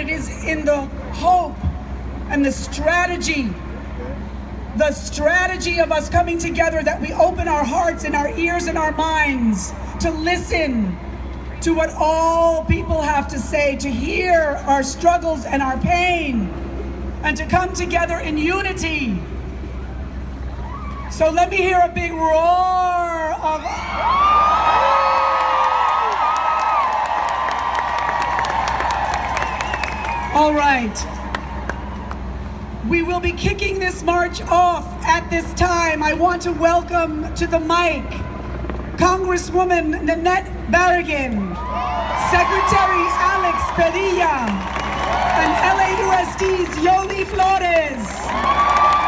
it is in the hope and the strategy of us coming together that we open our hearts and our ears and our minds to listen to what all people have to say, to hear our struggles and our pain, and to come together in unity. So let me hear a big roar of... All right. We will be kicking this march off at this time. I want to welcome to the mic Congresswoman Nanette Barragán, Secretary Alex Padilla, and LAUSD's Yoli Flores.